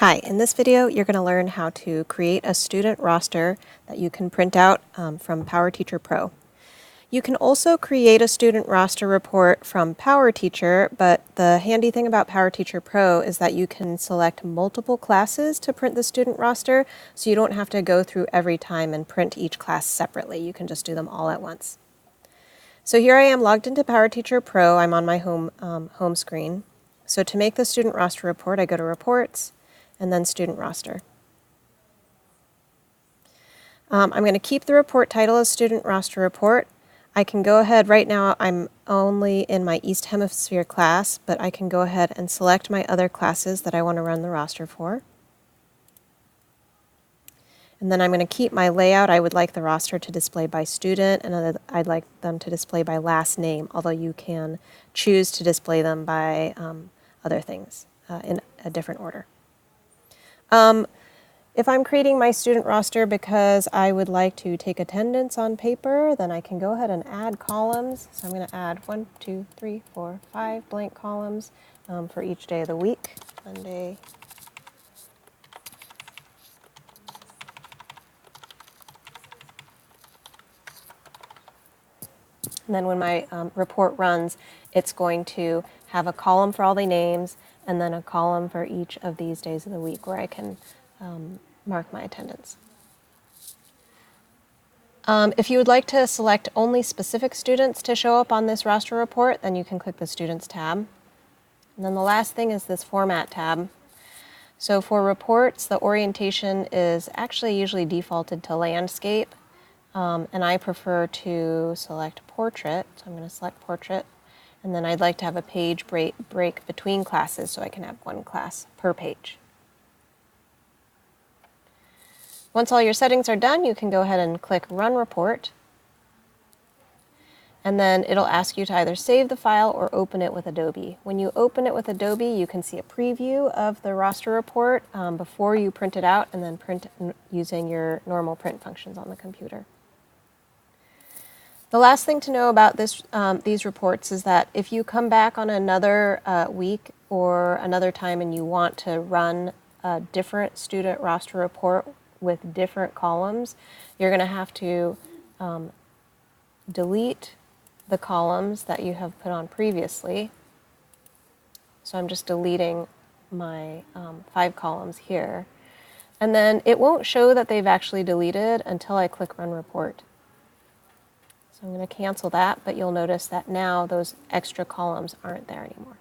Hi, in this video you're going to learn how to create a student roster that you can print out from PowerTeacher Pro. You can also create a student roster report from PowerTeacher, but the handy thing about PowerTeacher Pro is that you can select multiple classes to print the student roster, so you don't have to go through every time and print each class separately. You can just do them all at once. So here I am logged into PowerTeacher Pro. I'm on my home screen. So to make the student roster report, I go to Reports, and then Student Roster. I'm going to keep the report title as Student Roster Report. I can go ahead, right now I'm only in my East Hemisphere class, but I can go ahead and select my other classes that I want to run the roster for. And then I'm going to keep my layout. I would like the roster to display by student, and I'd like them to display by last name, although you can choose to display them by other things in a different order. If I'm creating my student roster because I would like to take attendance on paper, then I can go ahead and add columns. So I'm going to add 1, 2, 3, 4, 5 blank columns for each day of the week. Monday, and then when my report runs, it's going to have a column for all the names and then a column for each of these days of the week where I can mark my attendance. If you would like to select only specific students to show up on this roster report, then you can click the Students tab. And then the last thing is this Format tab. So for reports, the orientation is actually usually defaulted to landscape, and I prefer to select Portrait. So I'm going to select Portrait, and then I'd like to have a page break between classes so I can have one class per page. Once all your settings are done, you can go ahead and click Run Report, and then it'll ask you to either save the file or open it with Adobe. When you open it with Adobe, you can see a preview of the roster report before you print it out, and then print using your normal print functions on the computer. The last thing to know about these reports is that if you come back on another week or another time and you want to run a different student roster report with different columns, you're going to have to delete the columns that you have put on previously. So I'm just deleting my 5 columns here. And then it won't show that they've actually deleted until I click Run Report. So I'm going to cancel that, but you'll notice that now those extra columns aren't there anymore.